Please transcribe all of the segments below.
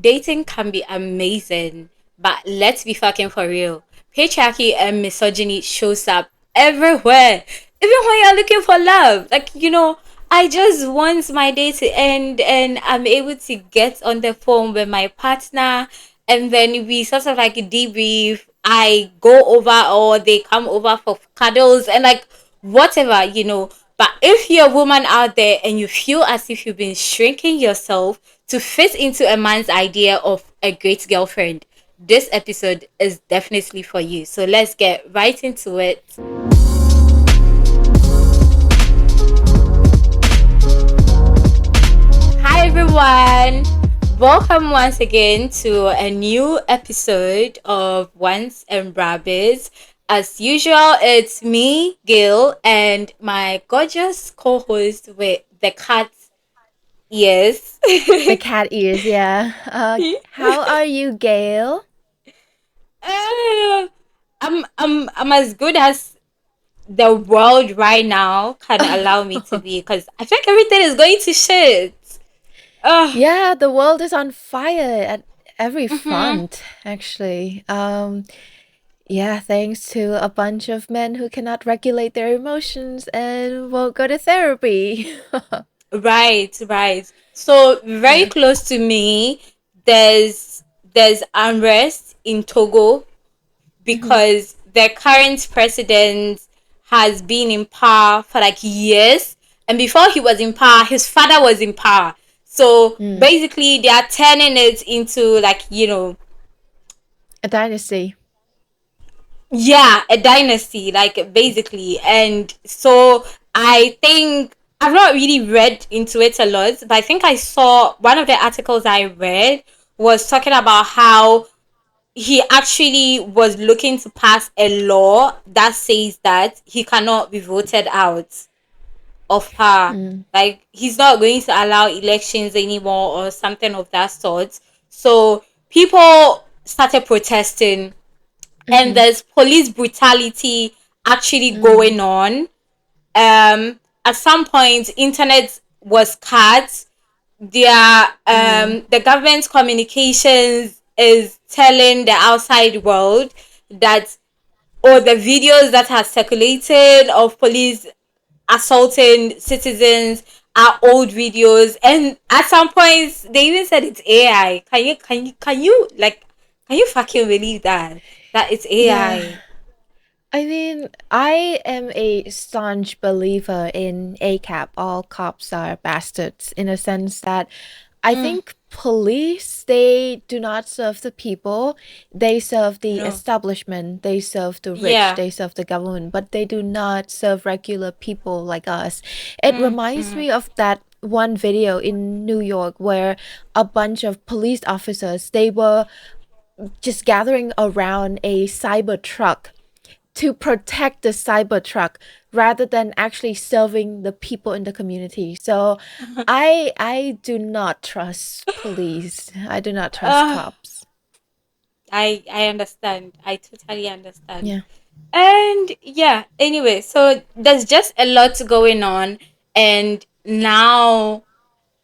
dating can be amazing, but let's be fucking for real. Patriarchy and misogyny shows up everywhere. Even when you're looking for love. Like, I just want my day to end and I'm able to get on the phone with my partner and then we sort of like debrief. I go over or they come over for cuddles and like whatever. But if you're a woman out there and you feel as if you've been shrinking yourself to fit into a man's idea of a great girlfriend, this episode is definitely for you. So let's get right into it. Hi everyone. Welcome once again to a new episode of Once and Rabbits. As usual, it's me, Gail, and my gorgeous co-host with the cat ears. The cat ears, yeah. How are you, Gail? I'm as good as the world right now can allow me to be because I think everything is going to shit. Yeah, the world is on fire at every Mhm. front, actually. Yeah, thanks to a bunch of men who cannot regulate their emotions and won't go to therapy. Right. So very Yeah. close to me, there's unrest in Togo hmm because the current president has been in power for like years, and before he was in power, his father was in power. So Mm. basically, they are turning it into like A dynasty. yeah, a dynasty, like basically. And so I think I've not really read into it a lot, but I think I saw one of the articles I read was talking about how he actually was looking to pass a law that says that he cannot be voted out of power. Mm. Like he's not going to allow elections anymore or something of that sort. So people started protesting and hmm there's police brutality actually Mm. going on. At some point, internet was cut. Mm. The government's communications is telling the outside world that or the videos that are circulated of police assaulting citizens are old videos, and at some points they even said it's AI. Can you fucking believe that it's Yeah. AI? I mean, I am a staunch believer in ACAP. All cops are bastards, in a sense that I Mm, think police, they do not serve the people. They serve the no. establishment, they serve the rich, Yeah. they serve the government, but they do not serve regular people like us. It Mm, reminds mm, me of that one video in New York where a bunch of police officers, they were just gathering around a cyber truck to protect the Cybertruck rather than actually serving the people in the community. So I do not trust police. I do not trust uh, cops. I understand. I totally understand. Yeah. And yeah, anyway, so there's just a lot going on, and now,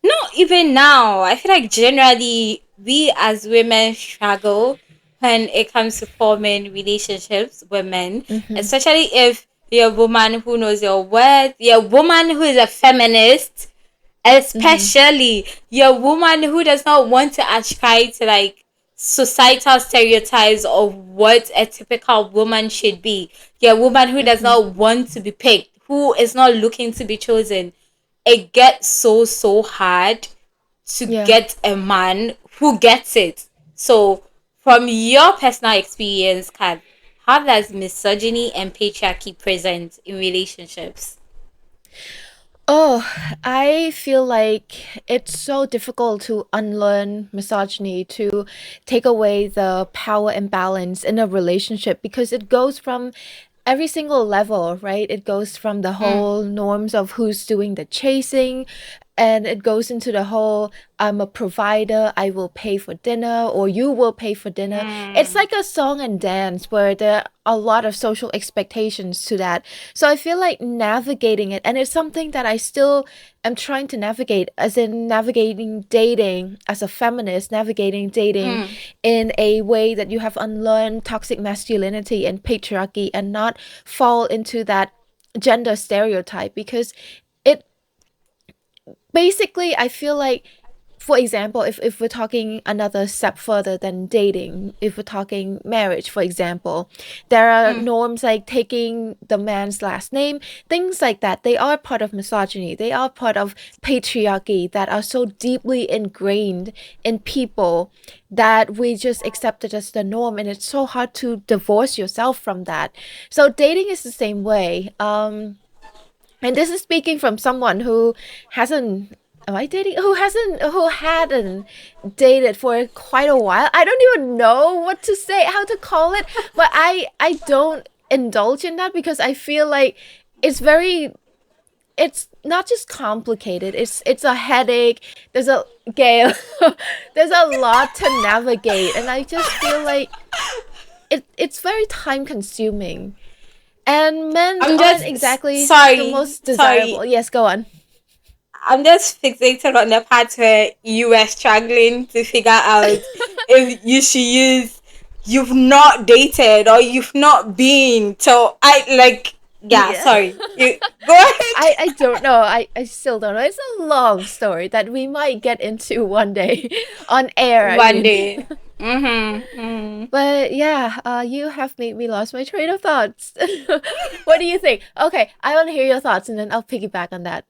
not even now, I feel like generally we as women struggle when it comes to forming relationships with men, Mm-hmm. especially if you're a woman who knows your worth, you're a woman who is a feminist, Mm-hmm. especially you're a woman who does not want to ascribe to like societal stereotypes of what a typical woman should be. You're a woman who does Mm-hmm. not want to be picked, who is not looking to be chosen. It gets so hard to Yeah. get a man who gets it. So from your personal experience, Kat, how does misogyny and patriarchy present in relationships? Oh, I feel like it's so difficult to unlearn misogyny, to take away the power imbalance in a relationship because it goes from every single level, right? It goes from the Mm, whole norms of who's doing the chasing, and it goes into the whole I'm a provider, I will pay for dinner, or you will pay for dinner. It's Mm. like a song and dance where there are a lot of social expectations to that. So I feel like navigating it, and it's something that I still am trying to navigate, as in navigating dating as a feminist, navigating dating Mm. in a way that you have unlearned toxic masculinity and patriarchy and not fall into that gender stereotype, because it basically, I feel like, for example, if we're talking another step further than dating, if we're talking marriage, for example, there are Mm. norms like taking the man's last name, things like that. They are part of misogyny. They are part of patriarchy that are so deeply ingrained in people that we just accept it as the norm, and it's so hard to divorce yourself from that. So dating is the same way. And this is speaking from someone who hasn't am I dating who hadn't dated for quite a while. I don't even know what to say, how to call it, but I don't indulge in that because I feel like it's very it's not just complicated. It's a headache. There's a Gail. There's a lot to navigate, and I just feel like it's very time consuming. And men I'm aren't just exactly the sorry, most sorry. desirable. Yes, go on. I'm just fixated on the part where you were struggling to figure out if you should use you've not dated or you've not been. So I like yeah, Yeah. sorry. You go ahead. I don't know. I still don't know. It's a long story that we might get into one day on air, I One mean. day. Mm-hmm. Mm. But yeah, you have made me lost my train of thoughts. What do you think? Okay, I want to hear your thoughts and then I'll piggyback on that.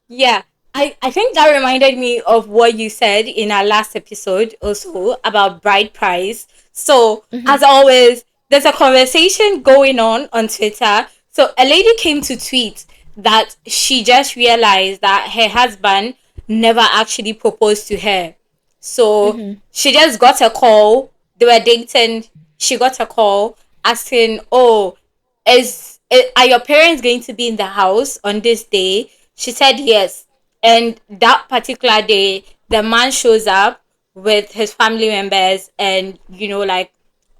Yeah. I think that reminded me of what you said in our last episode also about bride price. So, Mm-hmm. as always, there's a conversation going on Twitter. So, a lady came to tweet that she just realized that her husband never actually proposed to her. So, Mm-hmm. she just got a call. They were dating. She got a call asking, "Oh, are your parents going to be in the house on this day?" She said yes. And that particular day, the man shows up with his family members and, like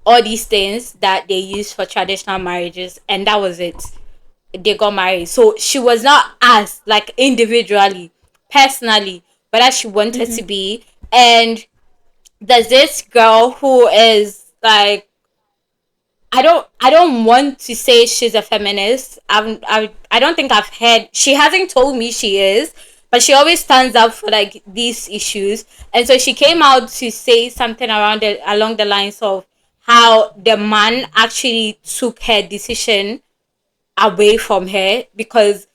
all these things that they use for traditional marriages. And that was it. They got married. So she was not asked, like individually, personally, but as she wanted Mm-hmm. to be. And there's this girl who is like I don't want to say she's a feminist. I don't think I've heard she hasn't told me she is, but she always stands up for like these issues. And so she came out to say something along the lines of how the man actually took her decision away from her because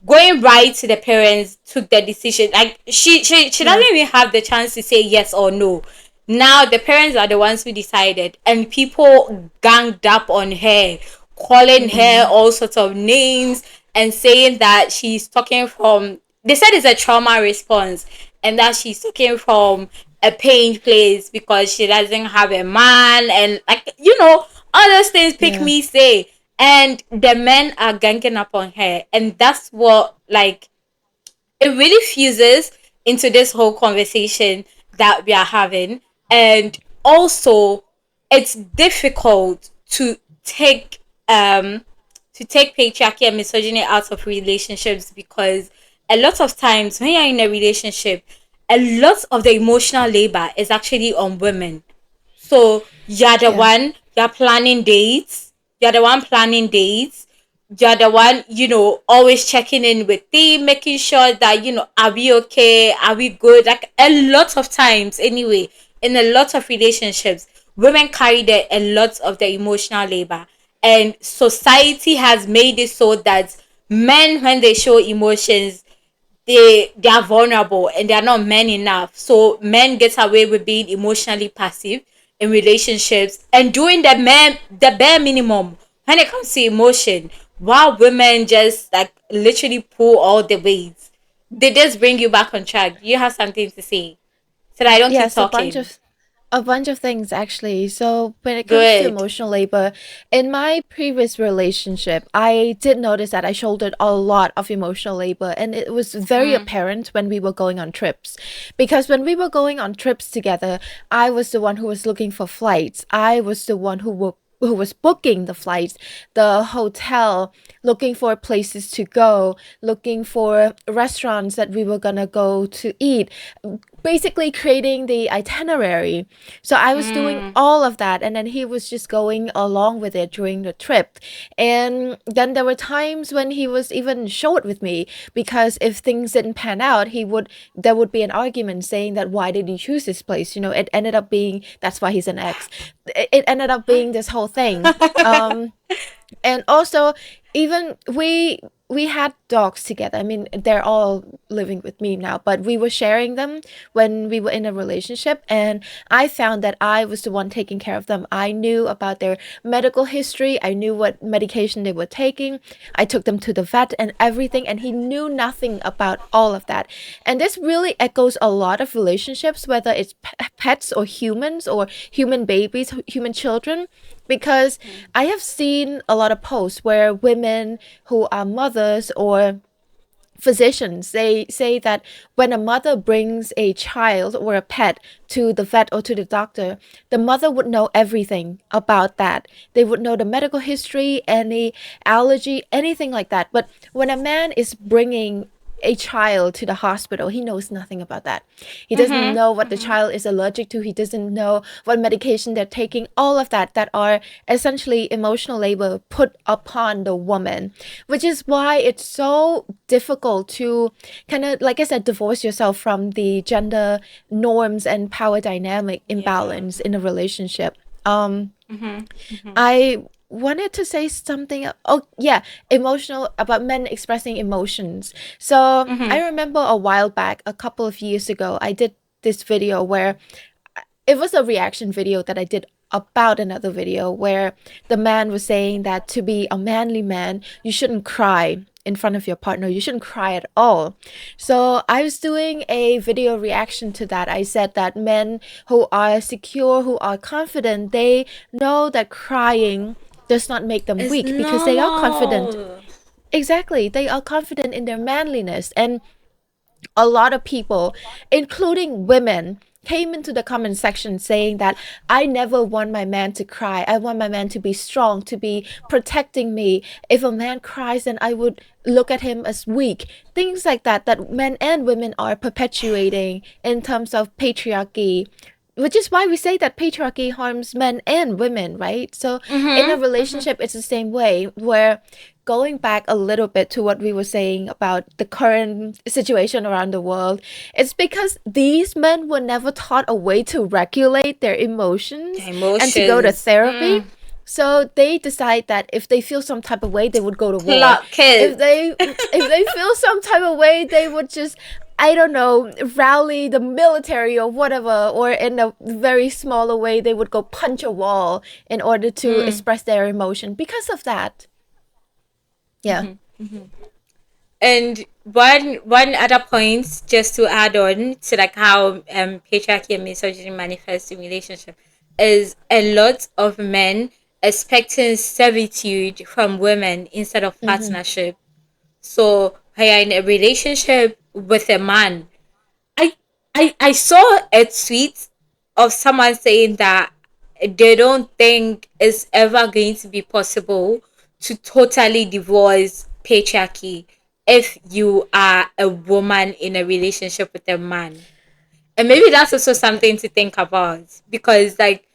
going right to the parents took the decision. Like she Yeah. doesn't even have the chance to say yes or no. Now the parents are the ones who decided, and people ganged up on her, calling her Mm-hmm. all sorts of names and saying that she's talking from. They said it's a trauma response, and that she's talking from a pain place because she doesn't have a man, and like all those things pick Yeah. me say, and the men are ganging up on her, and that's what like it really fuses into this whole conversation that we are having. And also it's difficult um to take patriarchy and misogyny out of relationships because a lot of times when you're in a relationship, a lot of the emotional labor is actually on women. So Yeah. you're planning dates, you're the one planning dates, you're the one, always checking in with them, making sure that, are we okay? Are we good? Like a lot of times, anyway, in a lot of relationships, women carry a lot of the emotional labor. And society has made it so that men, when they show emotions, they are vulnerable and they are not men enough. So men get away with being emotionally passive in relationships and doing the bare minimum when it comes to emotion, while women just like literally pull all the weight. They just bring you back on track. You have something to say so that I don't keep Yes, a bunch talking. of A bunch of things actually. So when it comes to Good. emotional labor, in my previous relationship, I did notice that I shouldered a lot of emotional labor, and it was very Mm, apparent when we were going on trips. Because when we were going on trips together, I was the one who was looking for flights. I was the one who was booking the flights, the hotel, looking for places to go, looking for restaurants that we were gonna go to eat, basically creating the itinerary. So I was doing mm, all of that, and then he was just going along with it during the trip. And then there were times when he was even short with me, because if things didn't pan out, there would be an argument saying that why did you choose this place? It ended up being that's why he's an ex. It ended up being this whole thing. And also, even we had dogs together. I mean, they're all living with me now, but we were sharing them when we were in a relationship, and I found that I was the one taking care of them. I knew about their medical history, I knew what medication they were taking, I took them to the vet and everything, and he knew nothing about all of that. And this really echoes a lot of relationships, whether it's pets or humans, or human babies, human children, because I have seen a lot of posts where women who are mothers or physicians, they say that when a mother brings a child or a pet to the vet or to the doctor, the mother would know everything about that. They would know the medical history, any allergy, anything like that. But when a man is bringing a child to the hospital, he knows nothing about that. He doesn't mm-hmm, know what the mm-hmm. child is allergic to. He doesn't know what medication they're taking. All of that are essentially emotional labor put upon the woman, which is why it's so difficult to kind of, like I said, divorce yourself from the gender norms and power dynamic Yeah. imbalance in a relationship. Mm-hmm, mm-hmm, I wanted to say something. Oh, yeah, emotional, about men expressing emotions. So mm-hmm. I remember a while back, a couple of years ago, I did this video where it was a reaction video that I did about another video where the man was saying that to be a manly man, you shouldn't cry in front of your partner. You shouldn't cry at all. So I was doing a video reaction to that. I said that men who are secure, who are confident, they know that crying does not make them It's weak because they are confident. normal. Exactly. They are confident in their manliness. And a lot of people, including women, came into the comment section saying that I never want my man to cry. I want my man to be strong, to be protecting me. If a man cries, then I would look at him as weak. Things like that, that men and women are perpetuating in terms of patriarchy, which is why we say that patriarchy harms men and women, right? So in a Mm-hmm, mm-hmm. relationship, it's the same way, where going back a little bit to what we were saying about the current situation around the world, it's because these men were never taught a way to regulate their emotions and to go to Emotions. therapy. Mm. So they decide that if they feel some type of way, they would go to war. Clock kids. If they feel some type of way, they would just, I don't know, rally the military or whatever, or in a very smaller way, they would go punch a wall in order to Mm. express their emotion because of that. Yeah. And one other point, just to add on to like how patriarchy and misogyny manifest in relationship, is a lot of men expecting servitude from women instead of Mm-hmm. partnership. So when you're in a relationship with a man, I I saw a tweet of someone saying that they don't think it's ever going to be possible to totally divorce patriarchy if you are a woman in a relationship with a man. And maybe that's also something to think about, because like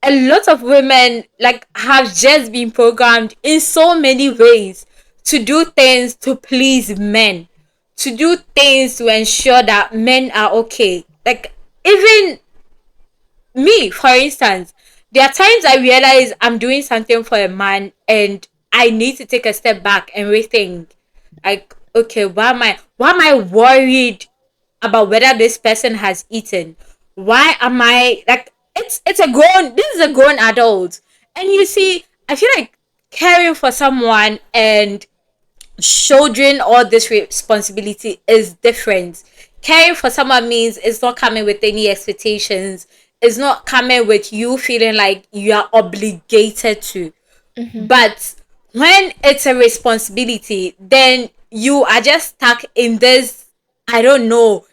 a lot of women like have just been programmed in so many ways to do things to please men, to do things to ensure that men are okay. Like even me, for instance, there are times I realize I'm doing something for a man and I need to take a step back and rethink. Like, okay, why am I worried about whether this person has eaten? Why am I like it's a grown this is a grown adult. And you see, I feel like caring for someone and shouldering all this responsibility is different. Caring for someone means it's not coming with any expectations. is not coming with you feeling like you are obligated to. Mm-hmm. But when it's a responsibility, then you are just stuck in this, I don't know,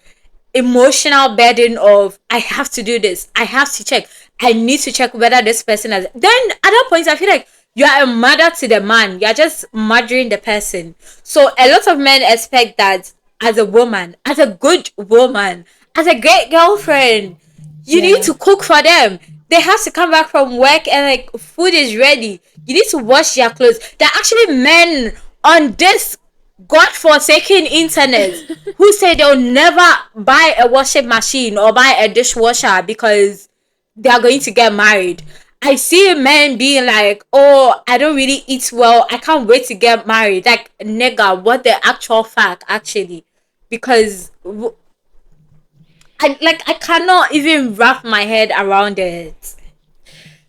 emotional burden of I have to do this. I have to check. I need to check whether this person has. Then at that point, I feel like you are a mother to the man. You are just mothering the person. So a lot of men expect that as a woman, as a good woman, as a great girlfriend, you need Yeah. to cook for them. They have to come back from work and like food is ready. You need to wash their clothes. There are actually men on this godforsaken internet who say they'll never buy a washing machine or buy a dishwasher because they are going to get married. I see men being like, oh, I don't really eat well. I can't wait to get married. Like, nigga, what the actual fact, actually? Because I cannot even wrap my head around it.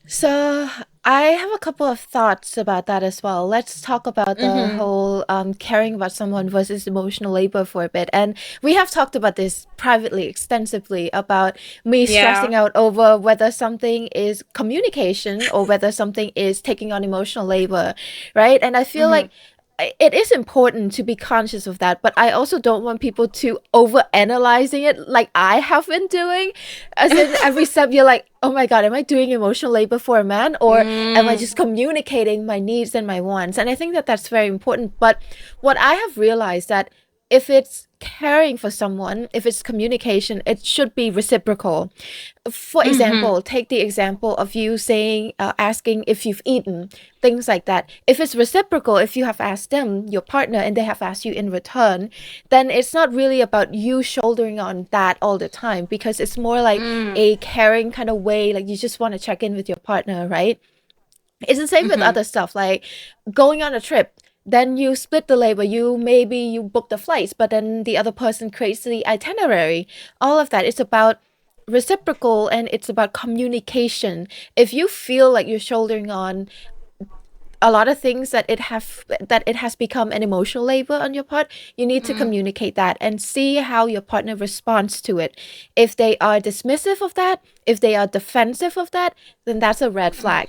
So I have a couple of thoughts about that as well. Let's talk about the whole caring about someone versus emotional labor for a bit. And we have talked about this privately extensively about me Yeah. stressing out over whether something is communication or whether something is taking on emotional labor, right? And I feel like it is important to be conscious of that, but I also don't want people to over analyzing it like I have been doing. As in every step you're like, oh my god, am I doing emotional labor for a man, or am I just communicating my needs and my wants? And I think that that's very important. But what I have realized that if it's caring for someone, if it's communication, it should be reciprocal. For example, take the example of you saying, asking if you've eaten, things like that. If it's reciprocal, if you have asked them, your partner, and they have asked you in return, then it's not really about you shouldering on that all the time, because it's more like a caring kind of way, like you just want to check in with your partner, right? It's the same with other stuff, like going on a trip. Then you split the labor. You book the flights, but then the other person creates the itinerary. All of that. It's about reciprocal and it's about communication. If you feel like you're shouldering on a lot of things that it has become an emotional labor on your part, you need to communicate that and see how your partner responds to it. If they are dismissive of that, if they are defensive of that, then that's a red flag.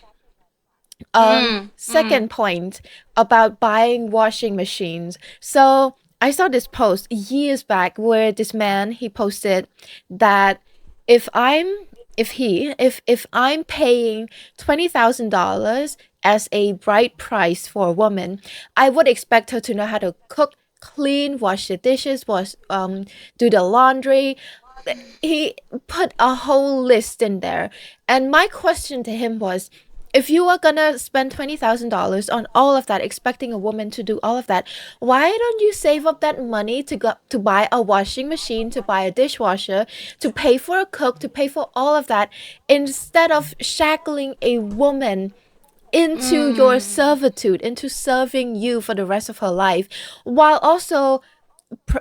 Second point about buying washing machines. So I saw this post years back where this man, he posted that if I'm if I'm paying $20,000 as a bride price for a woman, I would expect her to know how to cook, clean, wash the dishes, do the laundry. He put a whole list in there. And my question to him was, if you are gonna spend $20,000 on all of that, expecting a woman to do all of that, why don't you save up that money to buy a washing machine, to buy a dishwasher, to pay for a cook, to pay for all of that, instead of shackling a woman into your servitude, into serving you for the rest of her life, while also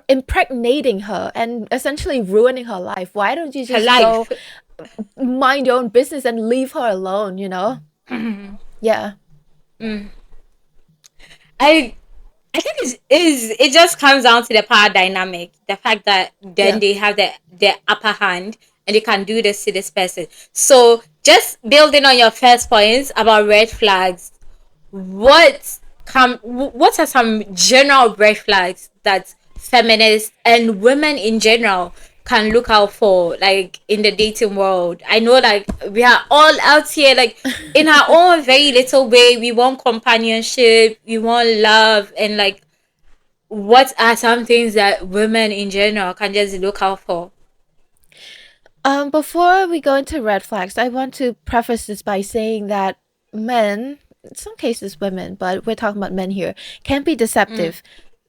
impregnating her and essentially ruining her life? Why don't you Her just go life. mind your own business and leave her alone, you know? Yeah. I I think it just comes down to the power dynamic, the fact that then Yeah. they have the upper hand and they can do this to this person. So just building on your first points about red flags, what are some general red flags that feminists and women in general can look out for, like in the dating world? I know, like, we are all out here, like, in our own very little way. We want companionship, we want love, and like, what are some things that women in general can just look out for? Before we go into red flags, I want to preface this by saying that men, in some cases women, but we're talking about men here, can be deceptive.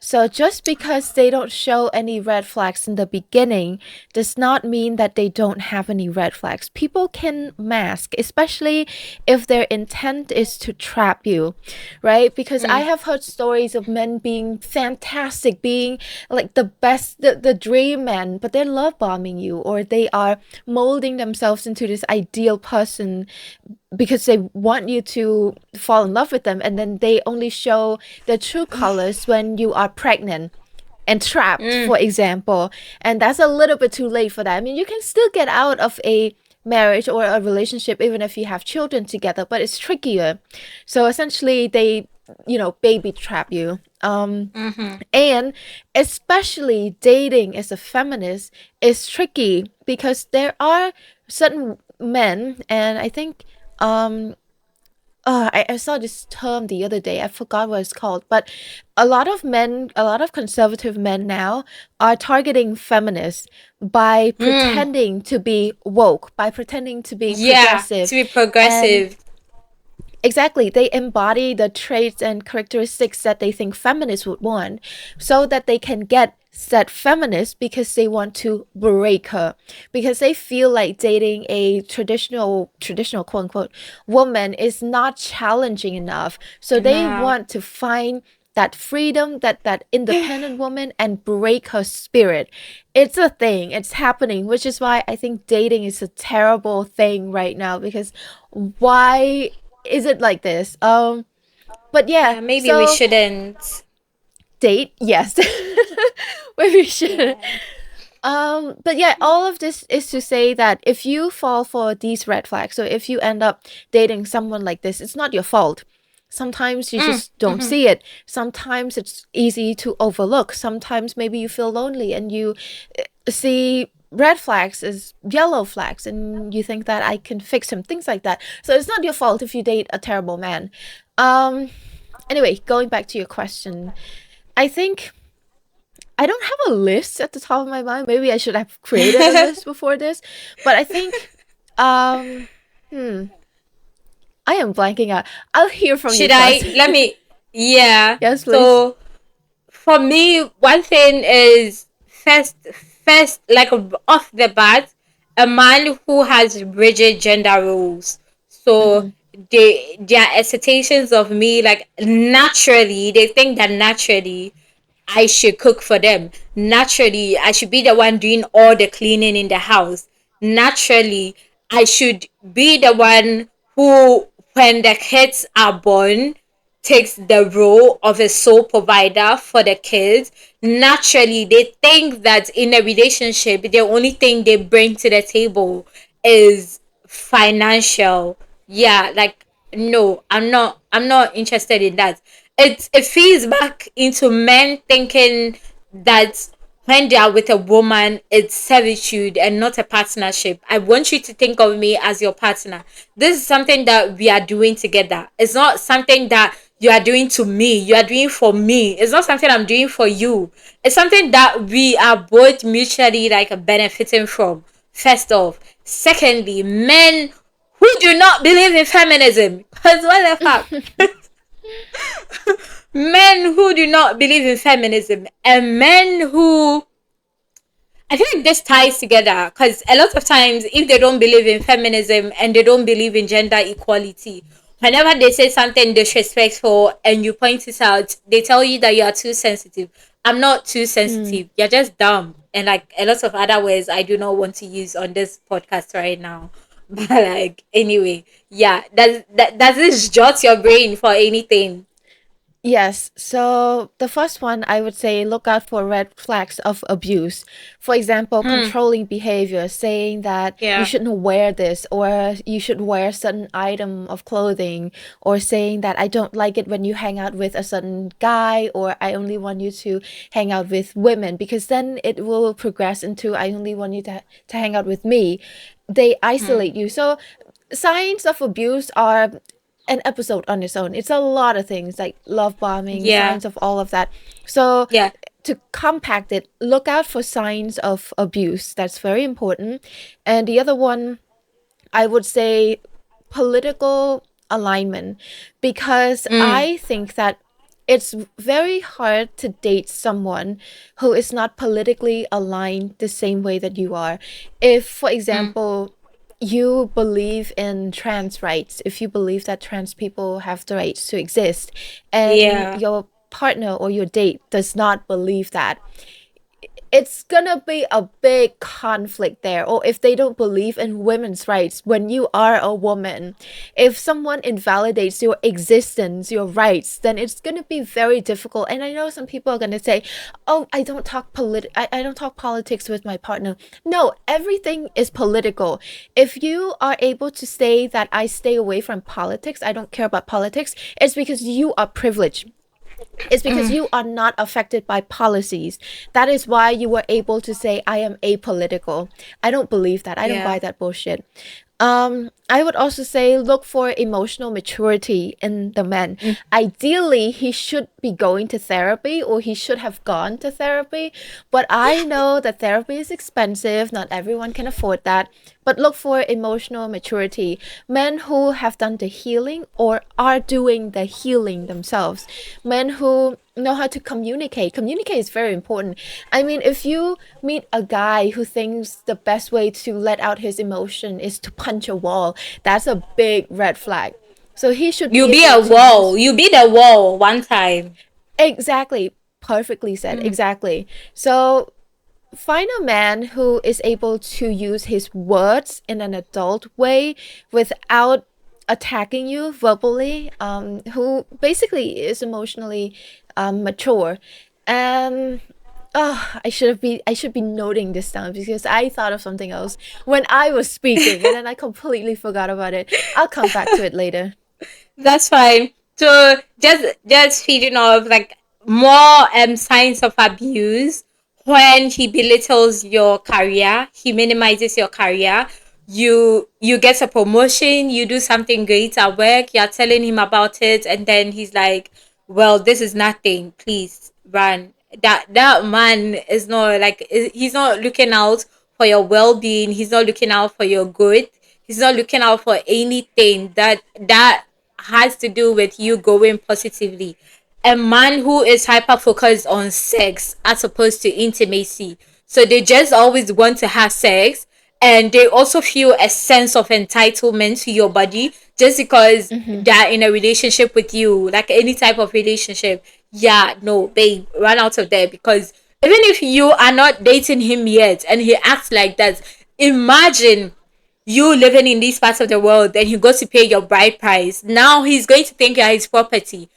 So just because they don't show any red flags in the beginning does not mean that they don't have any red flags. People can mask, especially if their intent is to trap you, right? Because I have heard stories of men being fantastic, being like the best, the dream man, but they're love bombing you, or they are molding themselves into this ideal person because they want you to fall in love with them, and then they only show their true colors when you are pregnant and trapped, for example. And that's a little bit too late for that. I mean, you can still get out of a marriage or a relationship, even if you have children together, but it's trickier. So essentially, they, baby trap you. Mm-hmm. And especially dating as a feminist is tricky because there are certain men, and I think I saw this term the other day. I forgot what it's called, but a lot of men, a lot of conservative men now are targeting feminists by Mm. pretending to be woke, by pretending to be Yeah, progressive. to be And progressive. exactly, they embody the traits and characteristics that they think feminists would want so that they can get said feminist because they want to break her, because they feel like dating a traditional quote unquote woman is not challenging enough, so they Enough. want to find that freedom, that independent woman, and break her spirit. It's a thing, it's happening, which is why I think dating is a terrible thing right now, because why is it like this? But yeah, Yeah, maybe we so shouldn't. date, yes. Maybe we should. Yeah. But yeah, all of this is to say that if you fall for these red flags, so if you end up dating someone like this, it's not your fault. Sometimes you Mm. just don't Mm-hmm. see it. Sometimes it's easy to overlook. Sometimes maybe you feel lonely and you see red flags as yellow flags and you think that I can fix him, things like that. So it's not your fault if you date a terrible man. Um, anyway, going back to your question, I think I don't have a list at the top of my mind. Maybe I should have created a list before this, but I think, um, hmm, I am blanking out. I'll hear from you Should first. I? Let me. Yeah. Yes, please. So for me, one thing is first, like off the bat, a man who has rigid gender roles. So Mm-hmm. their expectations of me, like naturally, they think that naturally I should cook for them. Naturally, I should be the one doing all the cleaning in the house. Naturally, I should be the one who, when the kids are born, takes the role of a sole provider for the kids. Naturally, they think that in a relationship, the only thing they bring to the table is financial. Yeah, like no, I'm not interested in that. It feeds back into men thinking that when they are with a woman, it's servitude and not a partnership. I want you to think of me as your partner. This is something that we are doing together. It's not something that you are doing to me. You are doing for me. It's not something I'm doing for you. It's something that we are both mutually like benefiting from. First off. Secondly, men who do not believe in feminism. Because what the fuck? Men who do not believe in feminism and men who I feel like this ties together because a lot of times, if they don't believe in feminism and they don't believe in gender equality, whenever they say something disrespectful and you point it out, they tell you that you are too sensitive. I'm not too Mm. sensitive. You're just dumb. And like a lot of other words I do not want to use on this podcast right now. But like anyway, yeah, does this jot your brain for anything? Yes. So the first one, I would say look out for red flags of abuse. For example, Hmm. controlling behavior, saying that you Yeah. shouldn't wear this or you should wear a certain item of clothing, or saying that I don't like it when you hang out with a certain guy, or I only want you to hang out with women, because then it will progress into I only want you to hang out with me. They Hmm. isolate you. So signs of abuse are an episode on its own. It's a lot of things like love bombing, Yeah. signs of all of that. So Yeah. to compact it, look out for signs of abuse. That's very important. And the other one, I would say political alignment, because Mm. I think that it's very hard to date someone who is not politically aligned the same way that you are. If, for Mm. example, you believe in trans rights, if you believe that trans people have the rights to exist, and Yeah. your partner or your date does not believe that, it's gonna be a big conflict there. Or if they don't believe in women's rights, when you are a woman, if someone invalidates your existence, your rights, then it's gonna be very difficult. And I know some people are gonna say, "Oh, I don't talk politics with my partner." No, everything is political. If you are able to say that I stay away from politics, I don't care about politics, it's because you are privileged. It's because you are not affected by policies. That is why you were able to say, I am apolitical. I don't believe that. I don't buy Yeah. that bullshit. I would also say look for emotional maturity in the man. Ideally, he should be going to therapy or he should have gone to therapy. But I know that therapy is expensive. Not everyone can afford that. But look for emotional maturity. Men who have done the healing or are doing the healing themselves. Men who know how to communicate. Communicate is very important. I mean, if you meet a guy who thinks the best way to let out his emotion is to punch a wall, that's a big red flag. So he should You be be able a to wall. use. You be the wall one time. Exactly. Perfectly said. Exactly. So find a man who is able to use his words in an adult way without attacking you verbally, who basically is emotionally mature. Um, oh, I should be noting this down because I thought of something else when I was speaking and then I completely forgot about it. I'll come back to it later. That's fine. So just feeding off like more signs of abuse when he belittles your career, he minimizes your career. You get a promotion, you do something great at work, you're telling him about it, and then he's like, "Well, this is nothing. Please run." That man is not like he's not looking out for your well-being. He's not looking out for your good. He's not looking out for anything that has to do with you going positively. A man who is hyper focused on sex as opposed to intimacy. So they just always want to have sex, and they also feel a sense of entitlement to your body just because Mm-hmm. they're in a relationship with you, like any type of relationship. Yeah, no, babe, run out of there, because even if you are not dating him yet and he acts like that, imagine you living in these parts of the world, then he goes to pay your bride price. Now he's going to think you're his property.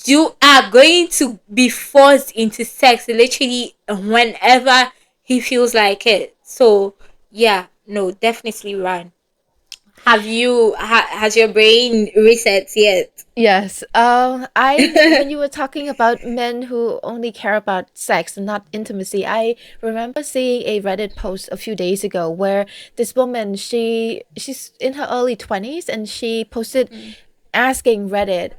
You are going to be forced into sex literally whenever he feels like it. So yeah, no, definitely run. Has your brain reset yet? Yes. I when you were talking about men who only care about sex and not intimacy, I remember seeing a Reddit post a few days ago where this woman, she's in her early 20s and she posted asking Reddit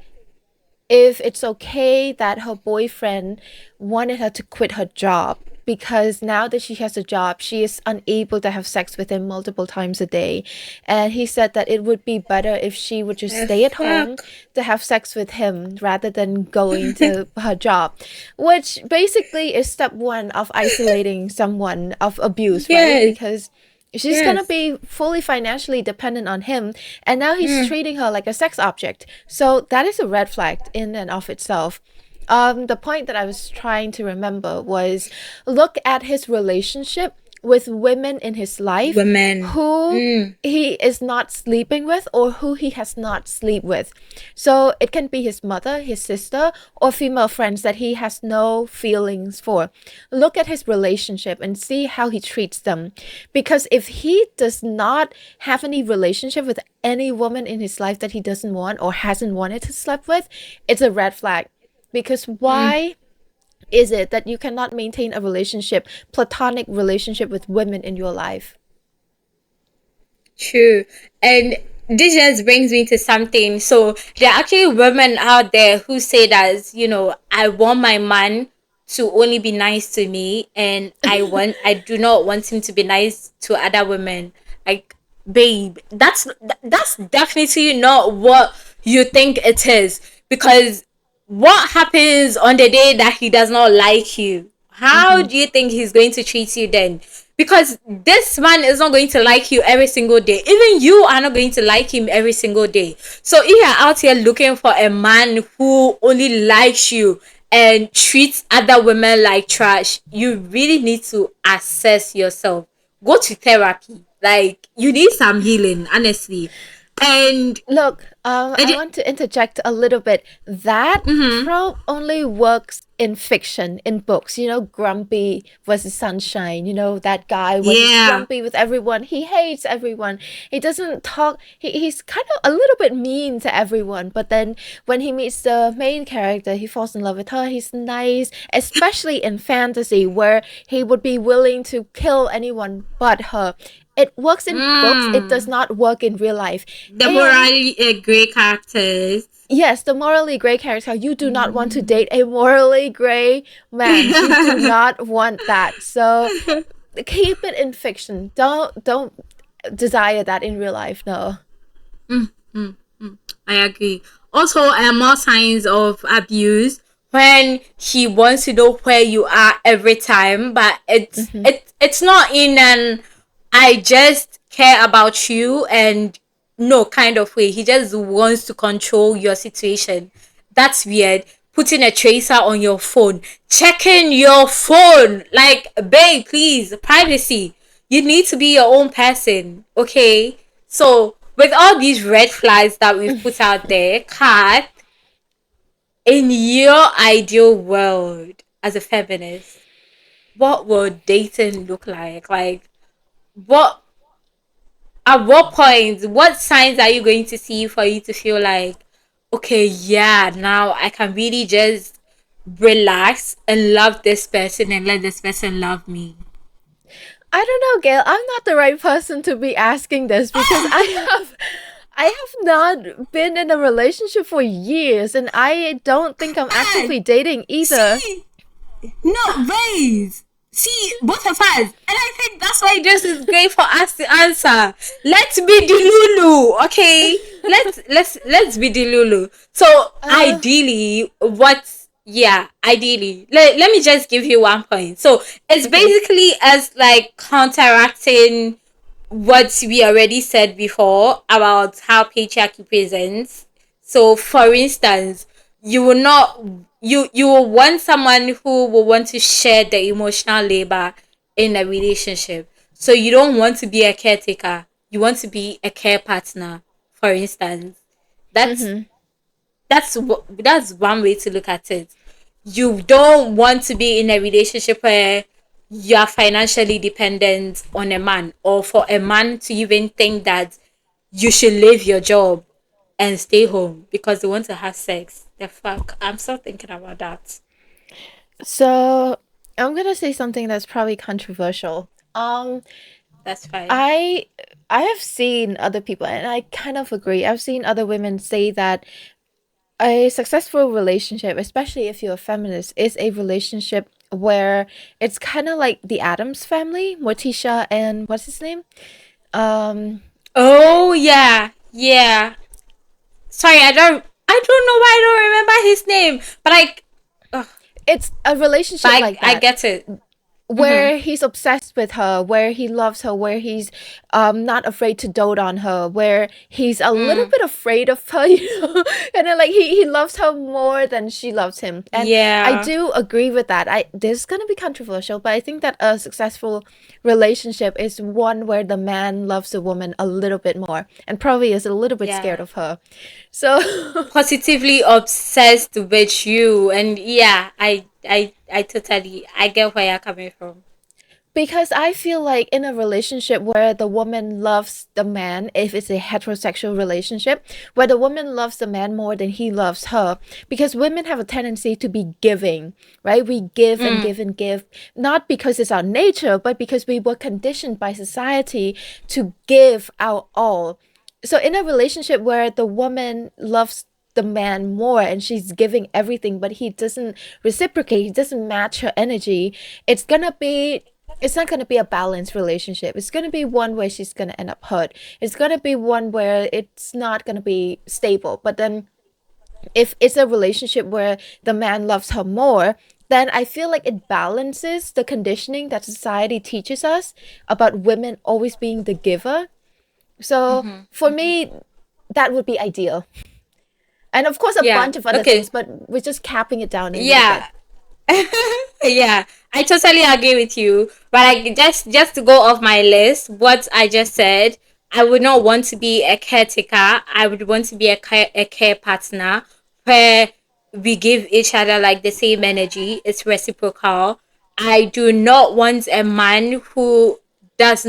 if it's okay that her boyfriend wanted her to quit her job because now that she has a job, she is unable to have sex with him multiple times a day. And he said that it would be better if she would just The stay at home fuck? to have sex with him rather than going to her job, which basically is step one of isolating someone of abuse, right? Yes, Because she's gonna yes. be fully financially dependent on him, and now he's treating her like a sex object. So that is a red flag in and of itself. The point that I was trying to remember was look at his relationship with women in his life Women. who he is not sleeping with or who he has not slept with. So it can be his mother, his sister, or female friends that he has no feelings for. Look at his relationship and see how he treats them. Because if he does not have any relationship with any woman in his life that he doesn't want or hasn't wanted to sleep with, it's a red flag. Because why is it that you cannot maintain a relationship, platonic relationship with women in your life? True. And this just brings me to something. So there are actually women out there who say that, I want my man to only be nice to me, and I do not want him to be nice to other women. Like, babe, that's definitely not what you think it is. Because what happens on the day that he does not like you? How Mm-hmm. do you think he's going to treat you then? Because this man is not going to like you every single day. Even you are not going to like him every single day. So if you're out here looking for a man who only likes you and treat other women like trash, you really need to assess yourself. Go to therapy. Like, you need some healing, honestly. And Look, I I did, want to interject a little bit. That mm-hmm, trope only works in fiction, in books. You know, Grumpy versus Sunshine. You know, that guy when he's yeah. grumpy with everyone, he hates everyone. He doesn't talk. He's kind of a little bit mean to everyone. But then when he meets the main character, he falls in love with her. He's nice, especially in fantasy, where he would be willing to kill anyone but her. It works in books. It does Mm. not work in real life. The And morally gray characters. yes, the morally gray character, you do not want to Mm. date a morally gray man. You do not want that. So keep it in fiction. Don't desire that in real life. No. Mm, mm, mm. I agree. Also, more signs of abuse when he wants to know where you are every time, but Mhm. it's not in an I just care about you and no kind of way. He just wants to control your situation. That's weird. Putting a tracer on your phone, checking your phone, like, babe, please, privacy. You need to be your own person, okay? So, with all these red flags that we've put out there, Kat, in your ideal world as a feminist, what would dating look like? Like, what at what point, what signs are you going to see for you to feel like, okay, yeah, now I can really just relax and love this person and let this person love me? I don't know, Gail. I'm not the right person to be asking this because I have not been in a relationship for years and I don't think I'm And actively dating either. see, no, ways. See, both of us. And I think that's why this is great for us to answer. Let's be the Lulu, okay? Let's be the Lulu. So uh ideally, ideally. Let me just give you one point. So it's okay. basically as like counteracting what we already said before about how patriarchy presents. So, for instance, you will not you will want someone who will want to share the emotional labor in a relationship. So you don't want to be a caretaker. You want to be a care partner. For instance, that's Mhm. that's one way to look at it. You don't want to be in a relationship where you are financially dependent on a man, or for a man to even think that you should leave your job and stay home because they want to have sex. The fuck? I'm still thinking about that. So I'm gonna say something that's probably controversial. That's fine. I I have seen other people, and I kind of agree. I've seen other women say that a successful relationship, especially if you're a feminist, is a relationship where it's kind of like the Adams family, Morticia and what's his name? Um, Oh yeah, yeah. Sorry, I don't know why I don't remember his name, but ugh, it's a but relationship like I that. get it. Mm-hmm. Where he's obsessed with her, where he loves her, where he's not afraid to dote on her, where he's a little Mm, bit afraid of her, you know, and then like he loves her more than she loves him. And I yeah, do agree with that. I This is gonna be controversial, but I think that a successful relationship is one where the man loves the woman a little bit more and probably is a little bit scared yeah. of her. So Positively obsessed with you, and yeah, I totally I get where you're coming from. because I feel like in a relationship where the woman loves the man, if it's a heterosexual relationship, where the woman loves the man more than he loves her, because women have a tendency to be giving, right? We give and Mm, give and give, not because it's our nature, but because we were conditioned by society to give our all. So in a relationship where the woman loves the man more and she's giving everything, but he doesn't reciprocate, he doesn't match her energy, it's gonna be it's not going to be a balanced relationship. It's going to be one where she's going to end up hurt. It's going to be one where it's not going to be stable. But then if it's a relationship where the man loves her more, then I feel like it balances the conditioning that society teaches us about women always being the giver. So mm-hmm, for mm-hmm. me, that would be ideal. And of course, a Yeah. bunch of other things, Okay. but we're just capping it down a little bit. Yeah. Yeah, I totally agree with you. But like just to go off my list, what I just said, I would not want to be a caretaker. I would want to be a care partner where we give each other like the same energy. It's reciprocal. I do not want a man who has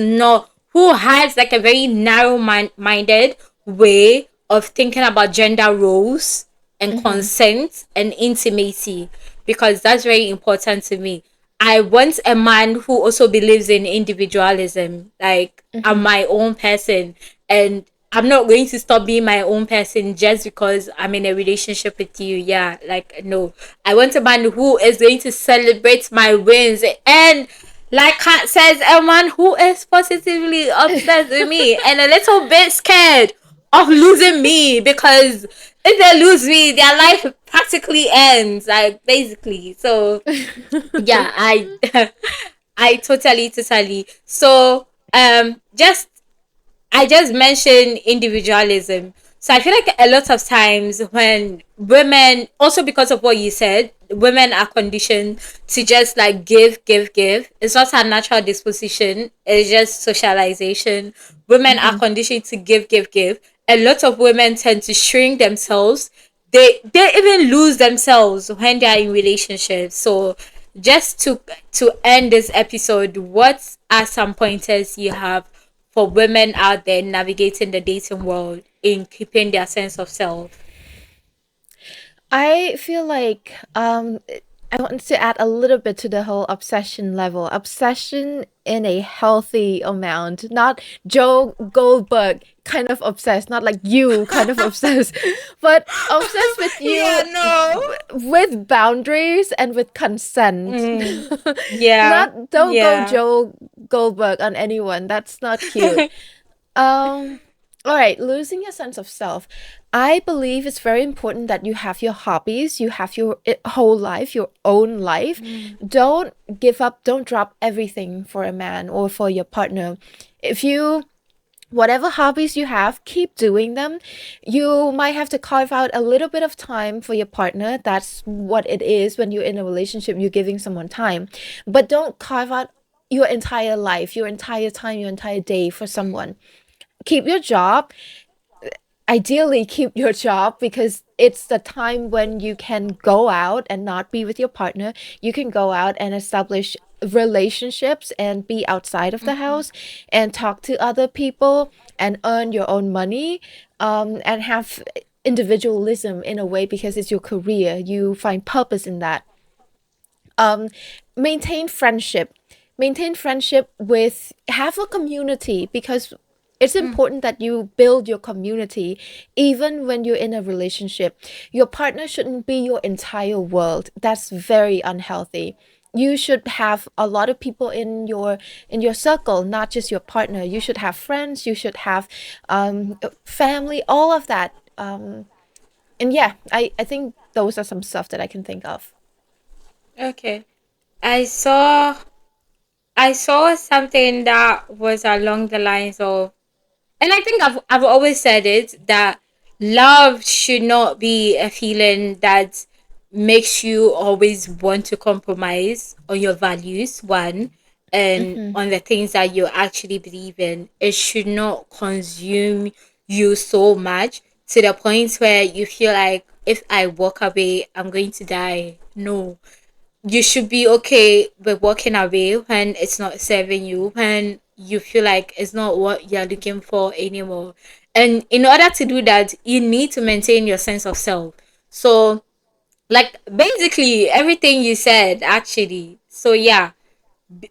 like a very minded way of thinking about gender roles and Mm-hmm. consent and intimacy, because that's very important to me. I want a man who also believes in individualism. Like, I'm Mm-hmm. my own person, and I'm not going to stop being my own person just because I'm in a relationship with you. Yeah, like, no. I want a man who is going to celebrate my wins, and like Kat says, a man who is positively obsessed with me and a little bit scared of losing me, because if they lose me, their life practically ends. Like, basically. So yeah, I totally. So just I just mentioned individualism. So I feel like a lot of times when women, also because of what you said, women are conditioned to just like give. It's not a natural disposition. It's just socialization. Women are Mm-hmm. conditioned to give. A lot of women tend to shrink themselves. They even lose themselves when they are in relationships. So just to end this episode, what are some pointers you have for women out there navigating the dating world in keeping their sense of self? I feel like I want to add a little bit to the whole obsession level. Obsession in a healthy amount, not Joe Goldberg kind of obsessed, not like you kind of obsessed, but obsessed with Yeah, you no. with boundaries and with consent. Mm, yeah, Not don't go yeah. Joe Goldberg on anyone. That's not cute. Um, all right, losing your sense of self. I believe it's very important that you have your hobbies, you have your whole life, your own life. Mm, Don't give up, don't drop everything for a man or for your partner. If you whatever hobbies you have, keep doing them. You might have to carve out a little bit of time for your partner. That's what it is when you're in a relationship, you're giving someone time. But don't carve out your entire life, your entire time, your entire day for someone. Keep your job, ideally keep your job, because it's the time when you can go out and not be with your partner. You can go out and establish relationships and be outside of the house and talk to other people and earn your own money, and have individualism in a way, because it's your career. You find purpose in that. um maintain friendship, with have a community, because it's mm, important that you build your community even when you're in a relationship. Your partner shouldn't be your entire world. That's very unhealthy. You should have a lot of people in your circle, not just your partner. You should have friends, you should have family, all of that. And yeah, I think those are some stuff that I can think of. okay. I saw I saw something that was along the lines of, and I think I've always said it, that love should not be a feeling that makes you always want to compromise on your values, one, and Mm-hmm. on the things that you actually believe in. It should not consume you so much to the point where you feel like, if I walk away, I'm going to die. No, you should be okay with walking away when it's not serving you, when you feel like it's not what you're looking for anymore. And in order to do that, you need to maintain your sense of self. So, like, basically everything you said, actually. So yeah,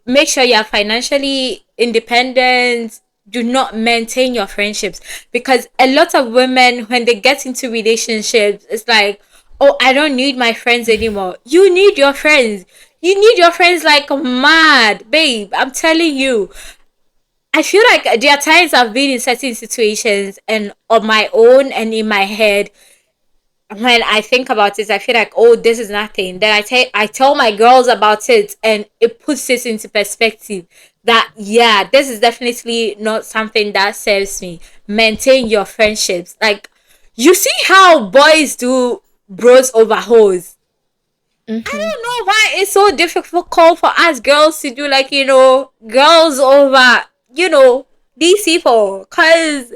make sure you're financially independent. Do not maintain your friendships, because a lot of women, when they get into relationships, it's like, oh, I don't need my friends anymore. You need your friends. You need your friends like mad, babe. I'm telling you. I feel like there are times I've been in certain situations and on my own and in my head, when I think about it, I feel like, oh, this is nothing. Then I tell my girls about it, and it puts this into perspective. That, yeah, this is definitely not something that serves me. Maintain your friendships. Like, You see how boys do bros over hoes. I Mm-hmm. don't know why it's so difficult for us girls to do, like, girls over, these people. Cause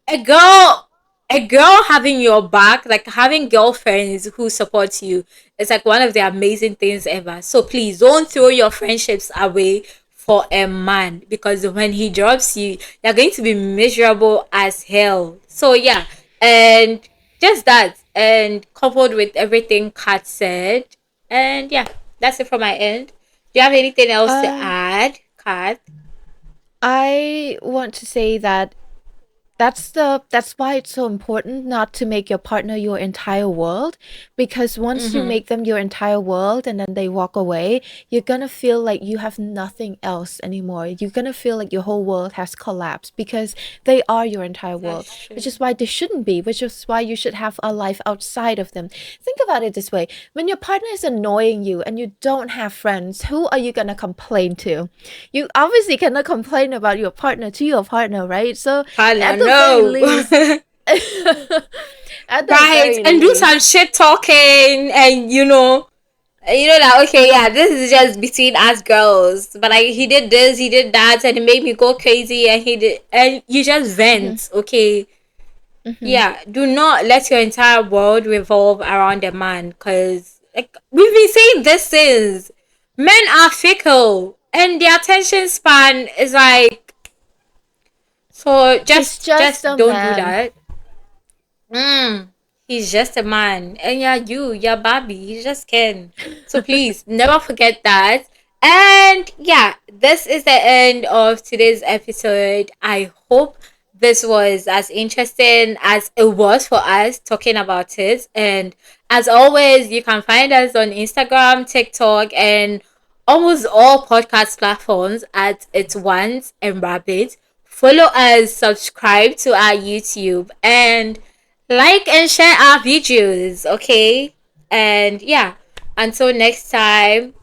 a girl a girl having your back, like having girlfriends who support you, is like one of the amazing things ever. So please don't throw your friendships away for a man, because when he drops you, you're going to be miserable as hell. So yeah, and just that, and coupled with everything Kat said, and yeah, that's it from my end. Do you have anything else to Uh, add, Kat? I want to say that that's why it's so important not to make your partner your entire world, because once you Mm-hmm. make them your entire world and then they walk away, you're gonna feel like you have nothing else anymore. You're gonna feel like your whole world has collapsed because they are your entire world, That's which true. is why they shouldn't be, which is why you should have a life outside of them. Think about it this way: when your partner is annoying you and you don't have friends, who are you gonna complain to? You obviously cannot complain about your partner to your partner, right? So Hala, at the very no. least, at the Right, very and do some least, shit talking, and that, okay, yeah, this is just between us girls, but like, he did this, he did that, and it made me go crazy, and he did, and you just hmm vent, okay? hmm Yeah, do not let your entire world revolve around a man, because like we've been saying this since, men are fickle and their attention span is like, so he's just just a don't do man. that. He's just a man. And yeah, you're Barbie. You just can. So please never forget that. And yeah, this is the end of today's episode. I hope this was as interesting as it was for us talking about it. And as always, you can find us on Instagram, TikTok, and almost all podcast platforms at It's Once and Rabbit. Follow us, subscribe to our YouTube, and like and share our videos, okay? And yeah, until next time,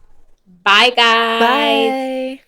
bye guys. Bye.